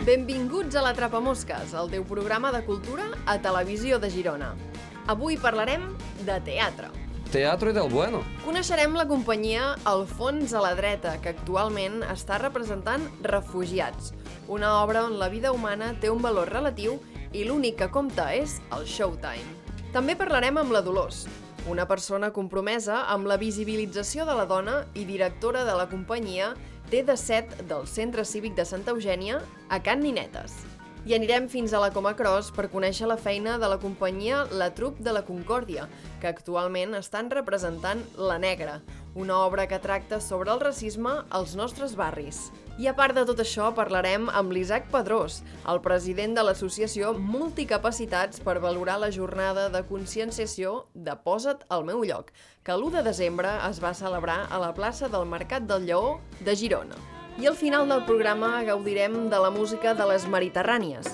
Benvinguts a l'Atrapamosques, el teu programa de cultura a Televisió de Girona. Avui parlarem de teatre. Teatro y del bueno. Coneixerem la companyia Al fons a la dreta, que actualment està representant Refugiats, una obra on la vida humana té un valor relatiu i l'únic que compta és el showtime. També parlarem amb la Dolors, una persona compromesa amb la visibilització de la dona i directora de la companyia T17 del Centre Cívic de Santa Eugènia a Can Ninetes. I anirem fins a la Coma Cross per conèixer la feina de la companyia La Troupe de la Concòrdia, que actualment estan representant La Negra, una obra que tracta sobre el racisme als nostres barris. I a part de tot això, parlarem amb l'Isaac Pedrós, el president de l'associació Multicapacitats per valorar la jornada de conscienciació de Posa't al meu lloc, que l'1 de desembre es va celebrar a la plaça del Mercat del Lleó de Girona. I al final del programa gaudirem de la música de les Mediterrànies.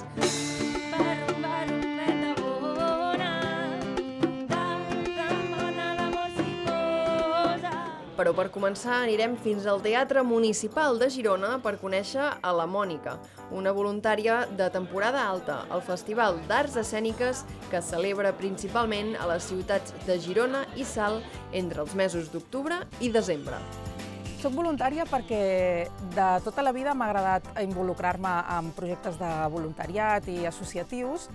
Però per començar anirem fins al Teatre Municipal de Girona per conèixer a la Mònica, una voluntària de temporada alta, el Festival d'Arts Escèniques que es celebra principalment a les ciutats de Girona i Salt entre els mesos d'octubre i desembre. Soc voluntària perquè de tota la vida m'ha agradat involucrar-me en projectes de voluntariat i associatius.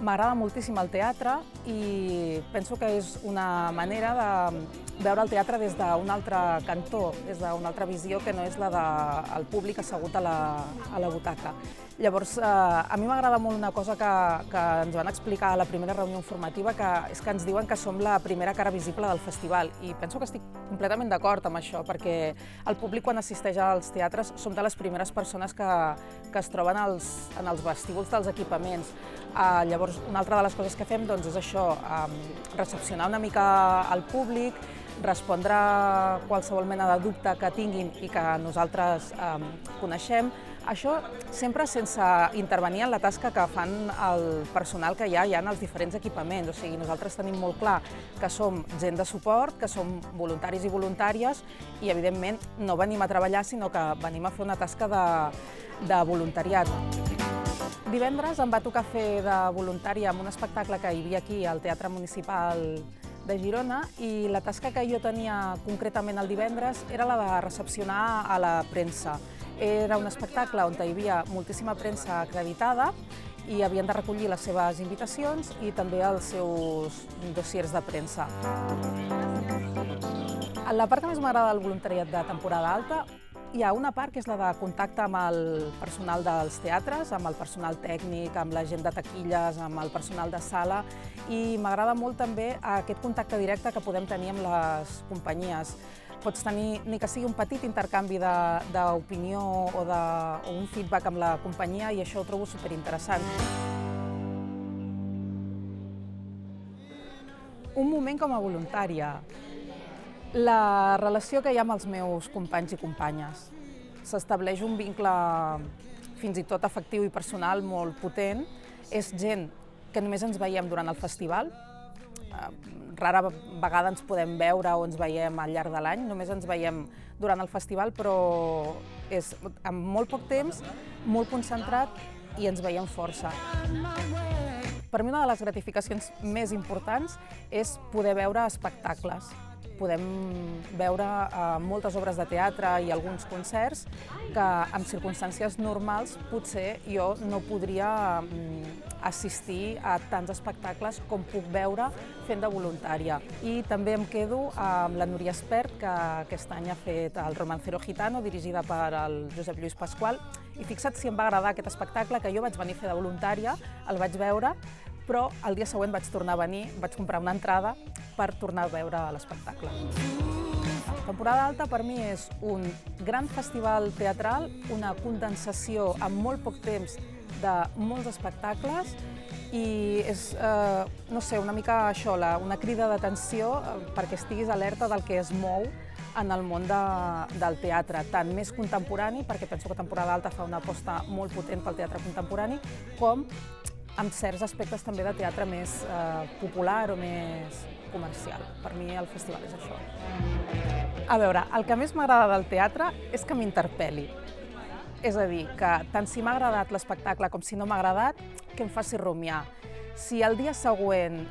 M'agrada moltíssim el teatre i penso que és una manera de veure el teatre des d'un altre cantó, des d'una altra visió que no és la del públic assegut a la butaca. Llavors, a mi m'agrada molt una cosa que ens van explicar a la primera reunió informativa, que és que ens diuen que som la primera cara visible del festival, i penso que estic completament d'acord amb això, perquè el públic quan assisteix als teatres som de les primeres persones que es troben en els vestíbuls dels equipaments. Llavors, una altra de les coses que fem és això, recepcionar una mica el públic, respondre qualsevol mena de dubte que tinguin i que nosaltres coneixem. Això sempre sense intervenir en la tasca que fan el personal que hi ha en els diferents equipaments. O sigui, nosaltres tenim molt clar que som gent de suport, que som voluntaris i voluntàries i, evidentment, no venim a treballar, sinó que venim a fer una tasca de voluntariat. Divendres em va tocar fer de voluntària en un espectacle que hi havia aquí al Teatre Municipal de Girona i la tasca que jo tenia concretament el divendres era la de recepcionar a la premsa. Era un espectacle on hi havia moltíssima premsa acreditada i havien de recollir les seves invitacions i també els seus dossiers de premsa. La part que més m'agrada del voluntariat de temporada alta hi ha una part que és la de contacte amb el personal dels teatres, amb el personal tècnic, amb la gent de taquilles, amb el personal de sala, i m'agrada molt també aquest contacte directe que podem tenir amb les companyies. Pots tenir, ni que sigui un petit intercanvi d'opinió o un feedback amb la companyia, i això ho trobo superinteressant. Un moment com a voluntària. La relació que hi ha amb els meus companys i companyes. S'estableix un vincle fins i tot afectiu i personal molt potent. És gent que només ens veiem durant el festival. Rara vegada ens podem veure o ens veiem al llarg de l'any, només ens veiem durant el festival, però és en molt poc temps, molt concentrat i ens veiem força. Per mi una de les gratificacions més importants és poder veure espectacles. Podem veure moltes obres de teatre i alguns concerts que en circumstàncies normals potser jo no podria assistir a tants espectacles com puc veure fent de voluntària. I també em quedo amb la Núria Espert, que aquest any ha fet el Romancero Gitano, dirigida per el Josep Lluís Pasqual. I fixa't si em va agradar aquest espectacle, que jo vaig venir a fer de voluntària, el vaig veure, però el dia següent vaig tornar a venir, vaig comprar una entrada per tornar a veure l'espectacle. Temporada alta per mi és un gran festival teatral, una condensació en molt poc temps de molts espectacles i és, no sé, una mica això, una crida d'atenció perquè estiguis alerta del que es mou en el món del teatre, tant més contemporani, perquè penso que temporada alta fa una aposta molt potent pel teatre contemporani, com amb certs aspectes també de teatre més popular o més comercial. Per mi el festival és això. A veure, el que més m'agrada del teatre és que m'interpel·li. És a dir, que tant si m'ha agradat l'espectacle com si no m'ha agradat, que em faci rumiar. Si el dia següent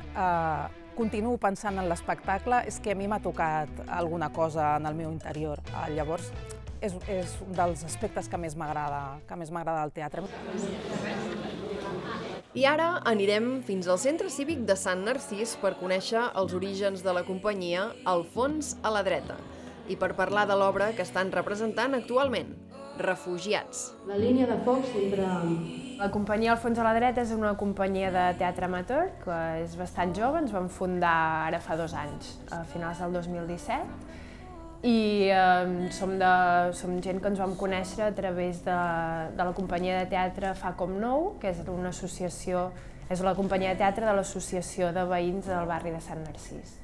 continuo pensant en l'espectacle, és que a mi m'ha tocat alguna cosa en el meu interior. Llavors, és un dels aspectes que més m'agrada del teatre. I ara anirem fins al Centre Cívic de Sant Narcís per conèixer els orígens de la companyia Al fons a la dreta i per parlar de l'obra que estan representant actualment, Refugiats. La línia de foc sempre... La companyia Al fons a la dreta és una companyia de teatre amateur que és bastant jove, ens vam fundar ara fa 2 anys, a finals del 2017, i som gent que ens vam conèixer a través de la companyia de teatre Fa Com Nou, que és una associació, és la companyia de teatre de l'associació de veïns del barri de Sant Narcís.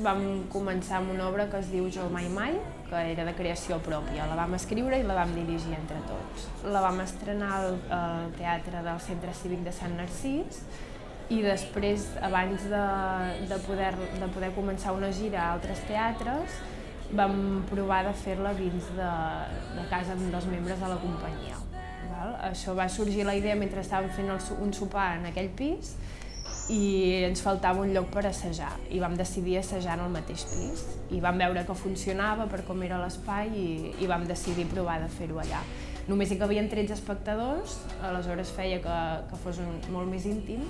Vam començar amb una obra que es diu Jo Mai Mai, que era de creació pròpia. La vam escriure i la vam dirigir entre tots. La vam estrenar al teatre del Centre Cívic de Sant Narcís i després, abans de poder començar una gira a altres teatres, vam provar de fer-la dins de casa d'un dels membres de la companyia. Això va sorgir la idea mentre estàvem fent un sopar en aquell pis i ens faltava un lloc per assajar i vam decidir assajar en el mateix pis i vam veure que funcionava per com era l'espai i vam decidir provar de fer-ho allà. Només hi cabien 13 espectadors, aleshores feia que fos molt més íntim.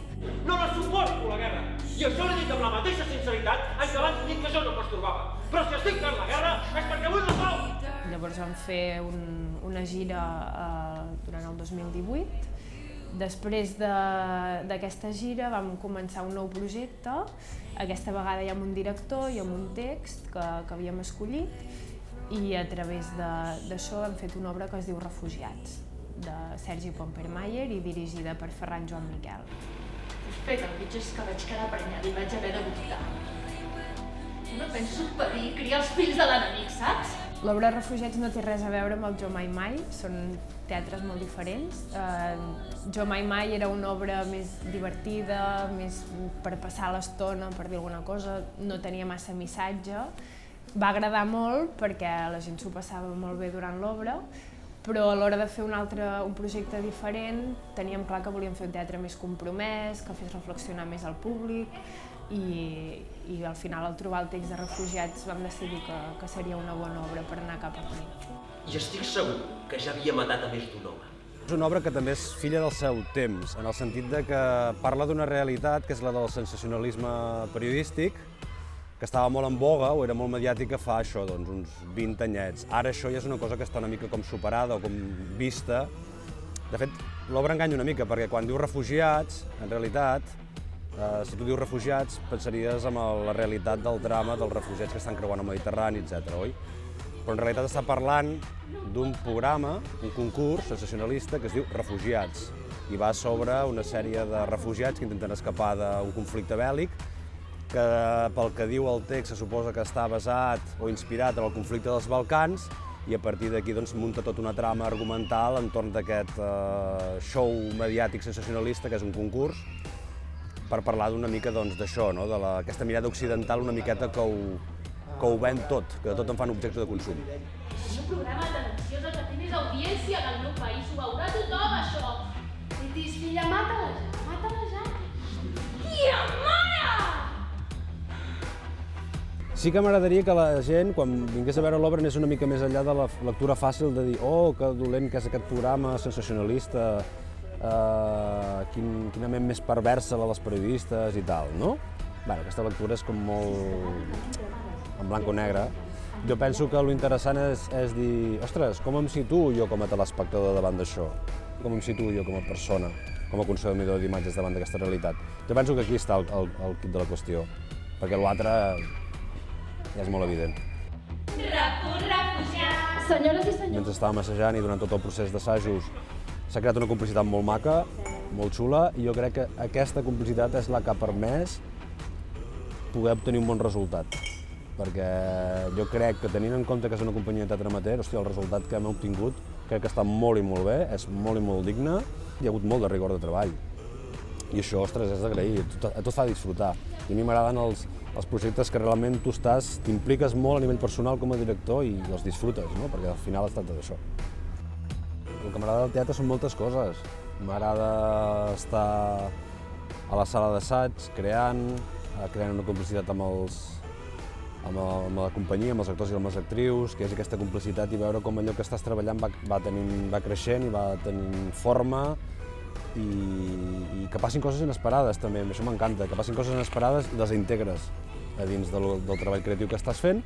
No la suporto, la guerra! I això l'he dit amb la mateixa sinceritat en què abans dic que jo no m'estorbava. Però si estic fent la guerra és perquè vull la pau! Llavors vam fer una gira durant el 2018. Després d'aquesta gira vam començar un nou projecte, aquesta vegada ja amb un director i amb un text que havíem escollit i a través d'això hem fet una obra que es diu Refugiats, de Sergi Pompermayer i dirigida per Ferran Joan Miquel. Espera, el pitjor és que vaig quedar prenyada i vaig haver de votar. No penso impedir criar els fills de l'enemic, saps? L'obra Refugiats no té res a veure amb el Jo Mai Mai, són teatres molt diferents. Jo Mai Mai era una obra més divertida, més per passar l'estona, per dir alguna cosa, no tenia massa missatge. Va agradar molt perquè la gent s'ho passava molt bé durant l'obra, però a l'hora de fer un projecte diferent teníem clar que volíem fer un teatre més compromès, que fes reflexionar més al públic i al final al trobar el text de Refugiats vam decidir que seria una bona obra per anar cap aquí. I estic segur que ja havia matat a més d'un home. És una obra que també és filla del seu temps, en el sentit de que parla d'una realitat que és la del sensacionalisme periodístic, que estava molt en boga o era molt mediàtica fa això, doncs, uns 20 anyets. Ara això ja és una cosa que està una mica com superada o com vista. De fet, l'obra enganya una mica, perquè quan diu refugiats, en realitat, si tu dius refugiats, pensaries en la realitat del drama dels refugiats que estan creuant el Mediterrani, etc., oi? Però en realitat està parlant d'un programa, un concurs sensacionalista que es diu Refugiats i va sobre una sèrie de refugiats que intenten escapar d'un conflicte bèl·lic que, pel que diu el text, se suposa que està basat o inspirat en el conflicte dels Balcans i a partir d'aquí doncs, munta tota una trama argumental entorn d'aquest show mediàtic sensacionalista que és un concurs per parlar d'una mica d'això, no? D'aquesta mirada occidental una miqueta que ho ven tot, que de tot en fan objecte de consum. És un programa de televisió que té més audiència del meu país, ho veurà tothom, això. Si tis filla, mata-la ja. Tia, mare! Sí que m'agradaria que la gent, quan vingués a veure l'obra, anés una mica més enllà de la lectura fàcil de dir oh, que dolent que és aquest programa sensacionalista, quina ment més perversa la dels periodistes i tal, no? Bé, aquesta lectura és com molt en blanc o negre. Jo penso que l'interessant és dir ostres, com em situo jo com a telespectador davant d'això? Com em situo jo com a persona, com a consumidor d'imatges davant d'aquesta realitat? Jo penso que aquí està el quid de la qüestió, perquè l'altre ja és molt evident. Senyores i senyors. Mentre estàvem assajant i durant tot el procés d'assajos s'ha creat una complicitat molt maca, molt xula, i jo crec que aquesta complicitat és la que ha permès poder obtenir un bon resultat. Perquè jo crec que tenint en compte que és una companyia de teatre amateur, hòstia, el resultat que hem obtingut crec que està molt i molt bé, és molt i molt digne, hi ha hagut molt de rigor de treball. I això, ostres, és d'agrair, a tu et fa disfrutar. I a mi m'agraden els projectes que realment tu t'impliques molt a nivell personal com a director i els disfrutes, no? Perquè al final es tracta d'això. el que m'agrada del teatre són moltes coses. M'agrada estar a la sala d'assaig, creant una complicitat amb la companyia, amb els actors i amb les actrius, que és aquesta complicitat i veure com allò que estàs treballant va creixent i va tenint forma i que passin coses inesperades també, això m'encanta, que passin coses inesperades i les integres a dins del treball creatiu que estàs fent.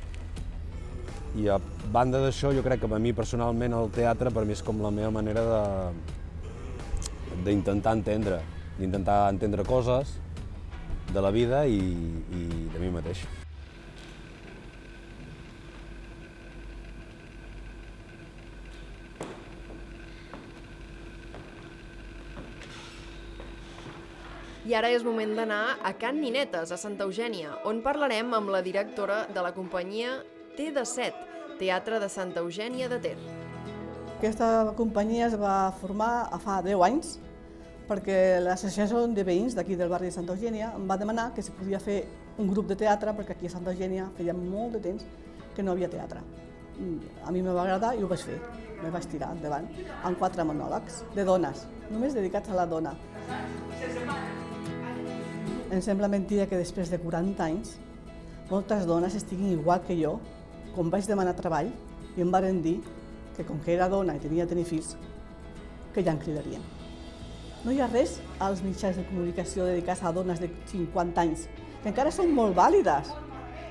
I a banda d'això, jo crec que a mi personalment el teatre per mi és com la meva manera d'intentar entendre coses de la vida i de mi mateix. I ara és moment d'anar a Can Ninetes, a Santa Eugènia, on parlarem amb la directora de la companyia T-17, Teatre de Santa Eugènia de Ter. Aquesta companyia es va formar fa 10 anys perquè l'associació de veïns d'aquí del barri de Santa Eugènia em va demanar que si podia fer un grup de teatre perquè aquí a Santa Eugènia feia molt de temps que no havia teatre. A mi me va agradar i ho vaig fer. Me vaig tirar endavant amb 4 monòlegs de dones, només dedicats a la dona. Em sembla mentida que després de 40 anys moltes dones estiguin igual que jo, quan vaig demanar treball i em varen dir que com que era dona i tenia de tenir fills, que ja em cridarien. No hi ha res als mitjans de comunicació dedicats a dones de 50 anys, que encara són molt vàlides,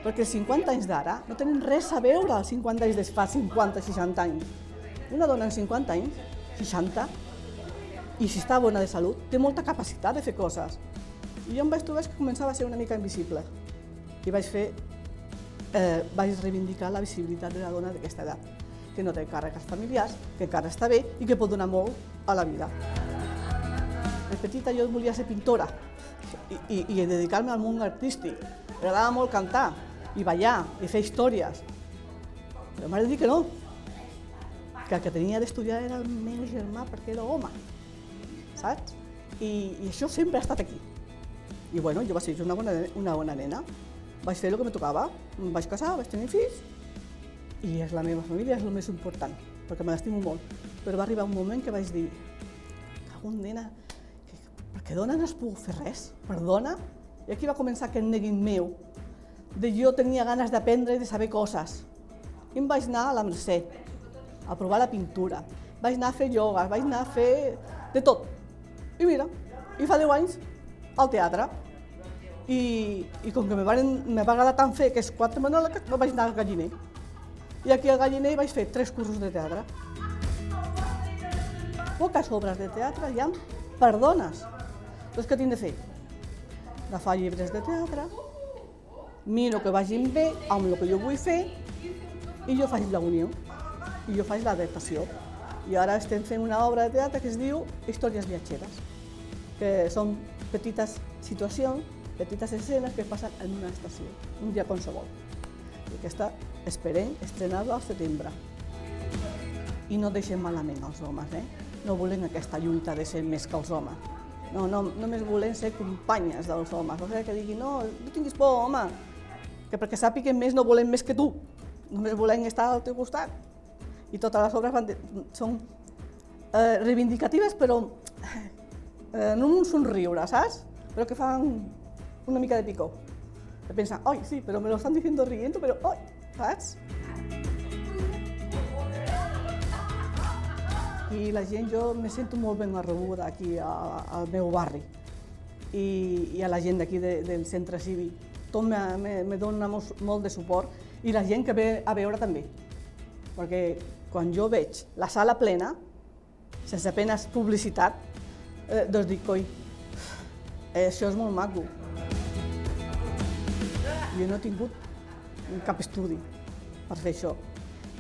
perquè els 50 anys d'ara no tenen res a veure als 50 anys de fa 50-60 anys. Una dona en 50 anys, 60, i si està bona de salut, té molta capacitat de fer coses. I jo em vaig trobar que començava a ser una mica invisible. I vaig reivindicar la visibilitat de la dona d'aquesta edat, que no té càrregues familiars, que encara està bé i que pot donar molt a la vida. De petita jo volia ser pintora i dedicar-me al món artístic. M'agradava molt cantar i ballar i fer històries. Però m'ha de dir que no, que el que tenia d'estudiar era el meu germà perquè era home, saps? I això sempre ha estat aquí. I bueno, jo vaig ser una bona nena. Vaig fer el que me tocava, em vaig casar, vaig tenir fills i és la meva família, és el més important, perquè me l'estimo molt. Però va arribar un moment que vaig dir, cago en nena, per què dona no es puc fer res? Per dona? I aquí va començar aquest neguit meu, de jo tenia ganes d'aprendre i de saber coses. I em vaig anar a la Mercè, a provar la pintura, vaig anar a fer ioga, vaig anar a fer de tot. I mira, i fa 10 anys al teatre. I com que me va agradar tant fer aquests 4 monòlegs, vaig anar al Galliner. I aquí al Galliner vaig fer 3 cursos de teatre. Poques obres de teatre hi ha per dones. Doncs què tinc de fer? Agafar llibres de teatre, miro que vagin bé amb el que jo vull fer i jo faig la unió, i jo faig l'adaptació. I ara estem fent una obra de teatre que es diu Històries viatgeres, que són petites situacions, petites escenes que passen en una estació, un dia qualsevol. I aquesta esperem estrenar-la al setembre. I no deixem malament els homes, No volem aquesta lluita de ser més que els homes. No, només volem ser companyes dels homes. O sigui, que diguin, no tinguis por, home, que perquè sàpiguen més no volem més que tu. Només volem estar al teu costat. I totes les obres són reivindicatives, però no un somriure, saps? Però que fan una mica de picó. Que pensen, oi, sí, però me lo están diciendo riendo, però oi, saps? I la gent, jo me sento molt ben rebuda aquí al meu barri i a la gent d'aquí del centre cívic. Tot me dona molt de suport i la gent que ve a veure també. Perquè quan jo veig la sala plena, sense apenas publicitat, doncs dic, coi, això és molt maco. Jo no he tingut cap estudi per fer això.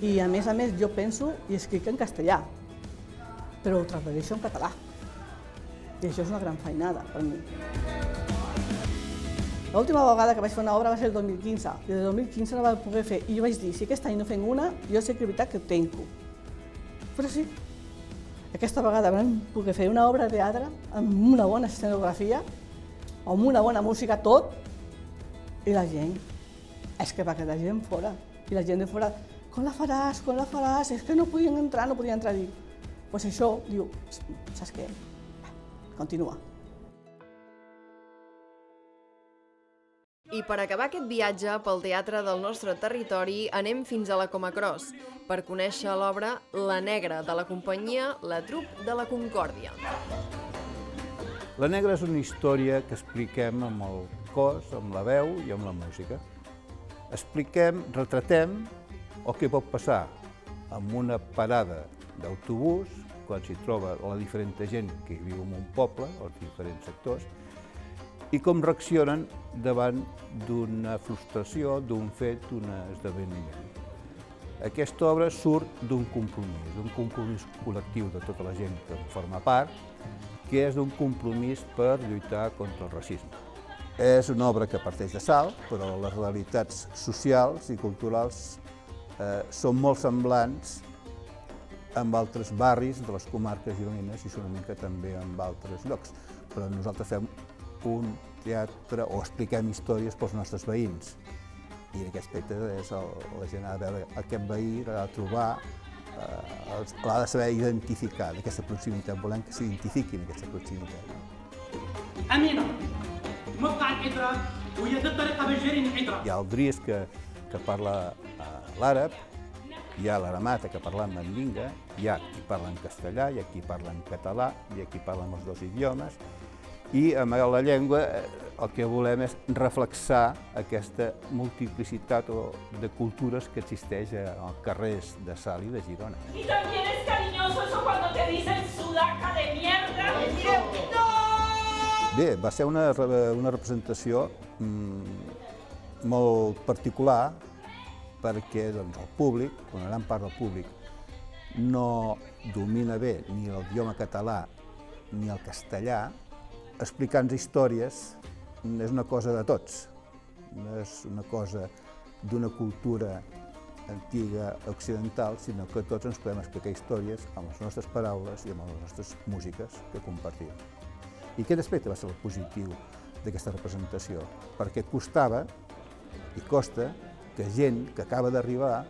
I a més, jo penso i escric en castellà, però ho tradueixo en català. I això és una gran feinada per mi. L'última vegada que vaig fer una obra va ser el 2015. I el 2015 no vaig poder fer. I jo vaig dir, si aquest any no fem una, jo sé que és veritat que ho tenco. Però sí, aquesta vegada vam poder fer una obra de teatre amb una bona escenografia, amb una bona música, tot, i la gent, és que va quedar gent fora. I la gent de fora, com la faràs, és que no podien entrar. Doncs això, diu, saps què? Continua. I per acabar aquest viatge pel teatre del nostre territori anem fins a la Comacros per conèixer l'obra La Negra de la companyia La Troupe de la Concòrdia. La Negra és una història que expliquem amb el cos, amb la veu i amb la música. Expliquem, retratem el que pot passar en una parada d'autobús quan s'hi troba la diferent gent que hi viu en un poble, els diferents sectors, i com reaccionen davant d'una frustració, d'un fet, d'un esdeveniment. Aquesta obra surt d'un compromís col·lectiu de tota la gent que en forma part, que és d'un compromís per lluitar contra el racisme. És una obra que parteix de Salt, però les realitats socials i culturals són molt semblants amb altres barris de les comarques gironines i una mica també amb altres llocs. Però nosaltres fem un teatre o expliquem històries pels nostres veïns. I en aquest aspecte la gent ha de veure aquest veí, l'ha de trobar, l'ha de saber identificar d'aquesta proximitat. Volem que s'identifiqui en aquesta proximitat. أمينة مقطع الإدراك وهي دي الطريقة بالجري الإدراك. Hi ha el Dries que parla l'àrab, hi ha l'Aramata que parla en mandinga, hi ha qui parla en castellà, hi ha qui parla en català, hi ha qui parla en els dos idiomes, i amb la llengua el que volem és reflexar aquesta multiplicitat de cultures que existeix als carrers de Salt i de Girona. Y también es cariñoso eso cuando te dicen sudaca de mierda. Bé, va ser una representació molt particular perquè el públic, una gran part del públic, no domina bé ni l'idioma català ni el castellà. Explicar-nos històries és una cosa de tots, no és una cosa d'una cultura antiga occidental, sinó que tots ens podem explicar històries amb les nostres paraules i amb les nostres músiques que compartim. I aquest aspecte va ser el positiu d'aquesta representació, perquè costava i costa que gent que acaba d'arribar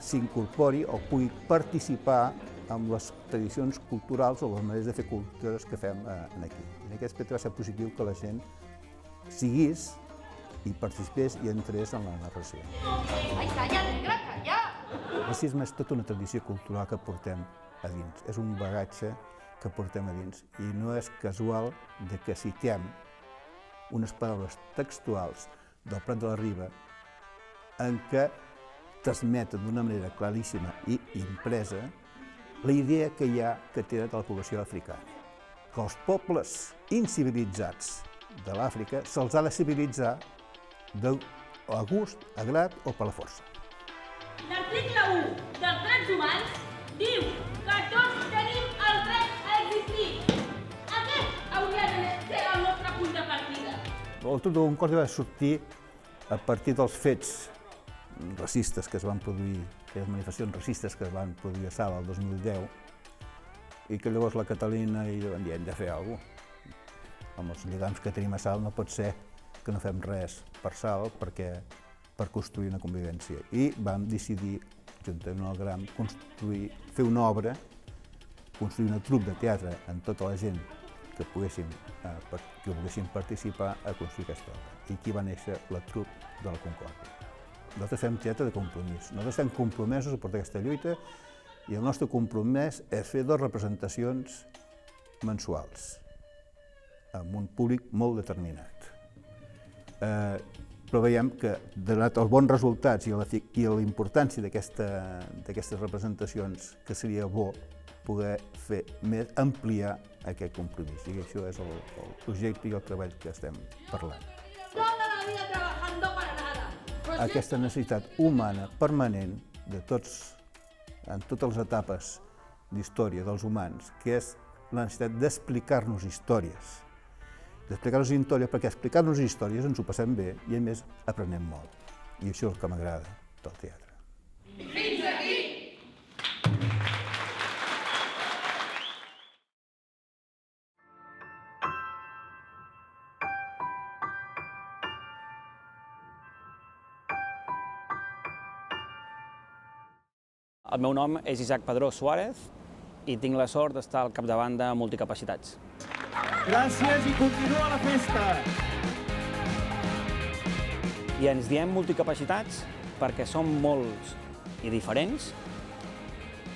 s'incorpori o pugui participar amb les tradicions culturals o les maneres de fer cultures que fem aquí. En aquest aspecte va ser positiu que la gent seguís i participés i entrés en la narració. El racisme és tota una tradició cultural que portem a dins, és un bagatge que portem a dins i no és casual que citem unes paraules textuals del Prat de la Riba en què transmeten d'una manera claríssima i impresa la idea que hi ha que té de la població africana, que els pobles incivilitzats de l'Àfrica se'ls ha de civilitzar a gust, a grat o per la força. L'article 1 dels drets humans diu que tots tenim el dret a existir. Aquest hauria de ser el nostre punt de partida. El Troupe de la Concòrdia va sortir a partir dels fets racistes que es van produir, aquelles manifestacions racistes que es van produir a Salt el 2010, i que llavors la Catalina i van dir hem de fer alguna cosa. Amb els lligams que tenim a Salt no pot ser que no fem res per Salt per construir una convivència. I vam decidir, juntament amb el GRAM, fer una obra, construir una troupe de teatre amb tota la gent que volguessin participar a construir aquesta obra. I aquí va néixer la Troupe de la Concòrdia. Nosaltres fem teatre de compromís. Nosaltres estem compromesos a portar aquesta lluita i el nostre compromís és fer 2 representacions mensuals amb un públic molt determinat. Però veiem que, donat els bons resultats i la importància d'aquestes representacions, que seria bo poder fer més, ampliar aquest compromís. I això és el projecte i el treball que estem parlant. Aquesta necessitat humana permanent de tots, en totes les etapes d'història dels humans, que és la necessitat d'explicar-nos històries. D'explicar-nos històries, perquè explicar-nos històries ens ho passem bé i, a més, aprenem molt. I això és el que m'agrada del teatre. Fins aquí! El meu nom és Isaac Padró Suárez i tinc la sort d'estar al capdavant de Multicapacitats. Gràcies i continua la festa! I ens diem multicapacitats perquè som molts i diferents,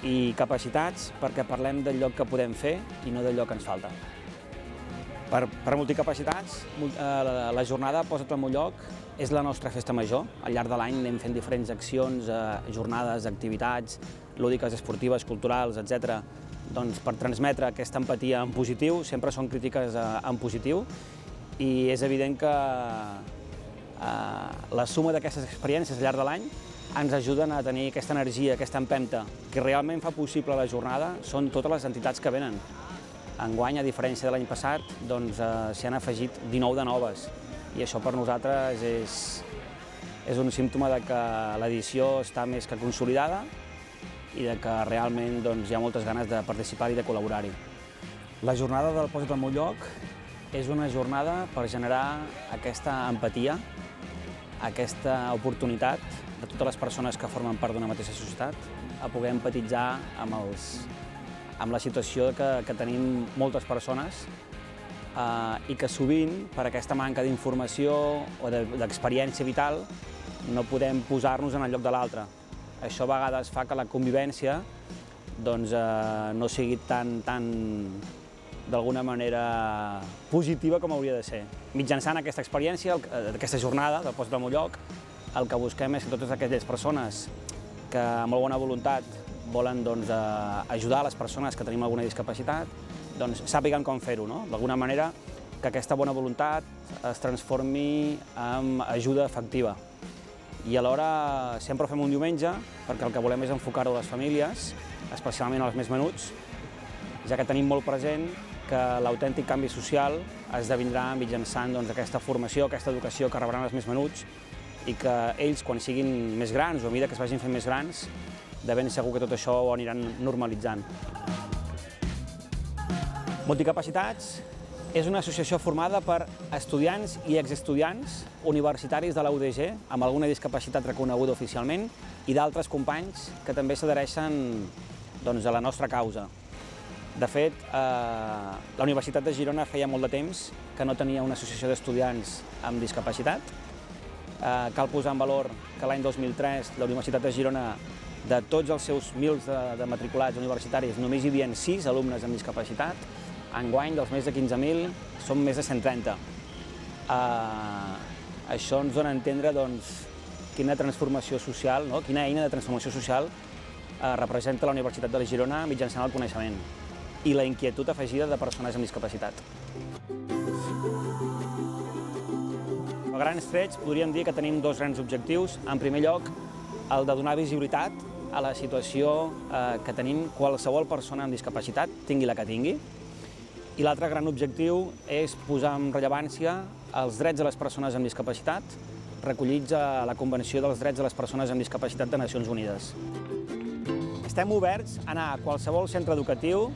i capacitats perquè parlem del lloc que podem fer i no del lloc que ens falta. Per Multicapacitats, la jornada Posa't al meu lloc és la nostra festa major. Al llarg de l'any anem fent diferents accions, jornades, activitats lúdiques, esportives, culturals, etc. Doncs per transmetre aquesta empatia en positiu, sempre són crítiques en positiu, i és evident que la suma d'aquestes experiències al llarg de l'any ens ajuden a tenir aquesta energia, aquesta empenta. Que realment fa possible la jornada són totes les entitats que venen. Enguany, a diferència de l'any passat, s'hi han afegit 19 de noves, i això per nosaltres és un símptoma de que l'edició està més que consolidada i de que realment hi ha moltes ganes de participar i de col·laborar-hi. La jornada del Posa't al meu lloc és una jornada per generar aquesta empatia, aquesta oportunitat de totes les persones que formen part d'una mateixa societat a poder empatitzar amb la situació que tenim moltes persones i que sovint, per aquesta manca d'informació o d'experiència vital, no podem posar-nos en el lloc de l'altre. Això a vegades fa que la convivència no sigui tan d'alguna manera positiva com hauria de ser. Mitjançant aquesta experiència, aquesta jornada del Posa't al meu lloc, el que busquem és que totes aquelles persones que amb molt bona voluntat volen ajudar les persones que tenim alguna discapacitat, sàpiguen com fer-ho, d'alguna manera que aquesta bona voluntat es transformi en ajuda efectiva. I alhora sempre ho fem un diumenge perquè el que volem és enfocar-ho a les famílies, especialment als més menuts, ja que tenim molt present que l'autèntic canvi social esdevindrà mitjançant aquesta formació, aquesta educació que rebran els més menuts, i que ells, quan siguin més grans o a mesura que es vagin fent més grans, de ben segur que tot això ho aniran normalitzant. Multicapacitats és una associació formada per estudiants i exestudiants universitaris de la UDG amb alguna discapacitat reconeguda oficialment i d'altres companys que també s'adhereixen a la nostra causa. De fet, la Universitat de Girona feia molt de temps que no tenia una associació d'estudiants amb discapacitat. Cal posar en valor que l'any 2003 la Universitat de Girona, de tots els seus mils de matriculats universitaris, només hi havia 6 alumnes amb discapacitat. Enguany, dels més de 15.000, són més de 130. Això ens dona a entendre quina transformació social, quina eina de transformació social representa la Universitat de Girona mitjançant el coneixement i la inquietud afegida de persones amb discapacitat. A grans trets podríem dir que tenim 2 grans objectius. En primer lloc, el de donar visibilitat a la situació que tenim qualsevol persona amb discapacitat, tingui la que tingui. I l'altre gran objectiu és posar en rellevància els drets de les persones amb discapacitat recollits a la Convenció dels Drets de les Persones amb Discapacitat de Nacions Unides. Estem oberts a anar a qualsevol centre educatiu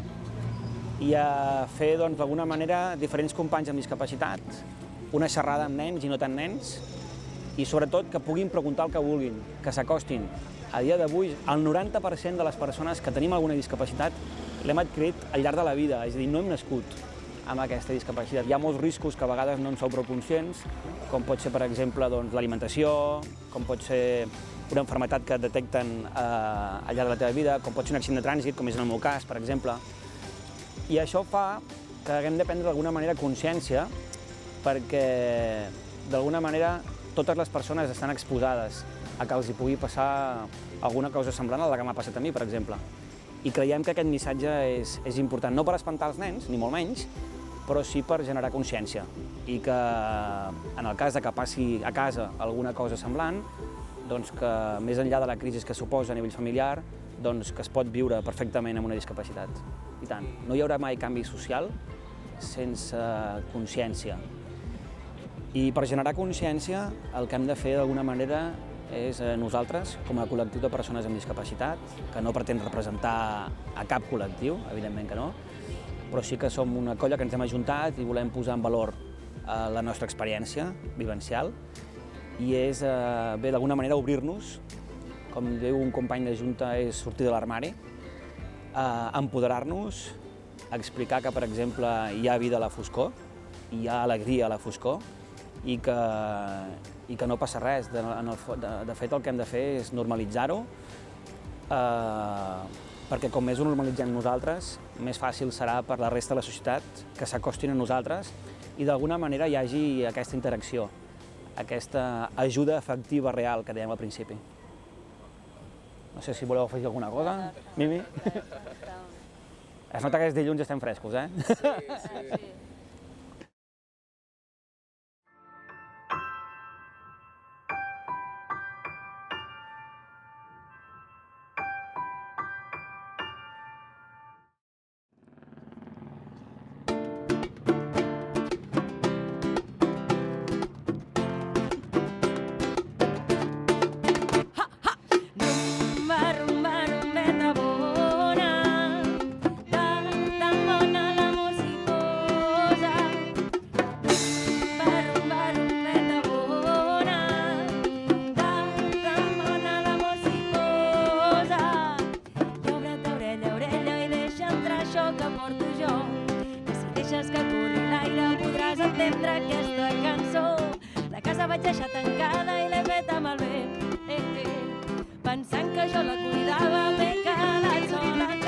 i a fer, d'alguna manera, diferents companys amb discapacitat, una xerrada amb nens i no tan nens, i sobretot que puguin preguntar el que vulguin, que s'acostin. A dia d'avui, el 90% de les persones que tenim alguna discapacitat l'hem adquirit al llarg de la vida, és a dir, no hem nascut amb aquesta discapacitat. Hi ha molts riscos que a vegades no en sou prou conscients, com pot ser, per exemple, l'alimentació, com pot ser una malaltia que et detecten al llarg de la teva vida, com pot ser un accident de trànsit, com és en el meu cas, per exemple. I això fa que haguem de prendre d'alguna manera consciència perquè, d'alguna manera, totes les persones estan exposades a que els hi pugui passar alguna cosa semblant a la que m'ha passat a mi, per exemple. I creiem que aquest missatge és important, no per espantar els nens, ni molt menys, però sí per generar consciència. I que, en el cas que passi a casa alguna cosa semblant, que més enllà de la crisi que suposa a nivell familiar, que es pot viure perfectament amb una discapacitat. I tant, no hi haurà mai canvi social sense consciència. I per generar consciència el que hem de fer d'alguna manera és nosaltres, com a col·lectiu de persones amb discapacitat, que no pretén representar a cap col·lectiu, evidentment que no, però sí que som una colla que ens hem ajuntat i volem posar en valor la nostra experiència vivencial i és, bé, d'alguna manera obrir-nos com diu un company de junta, és sortir de l'armari, empoderar-nos, explicar que, per exemple, hi ha vida a la foscor, hi ha alegria a la foscor i que no passa res. De fet, el que hem de fer és normalitzar-ho, perquè com més ho normalitzem nosaltres, més fàcil serà per la resta de la societat que s'acostin a nosaltres i d'alguna manera hi hagi aquesta interacció, aquesta ajuda efectiva real que dèiem al principi. No sé si voleu afegir alguna cosa. Mimi? Es nota que és dilluns i estem frescos, eh? Sí. Vaig deixar tancada i l'he fet amb el vent, pensant que jo la cuidava, m'he quedat sola.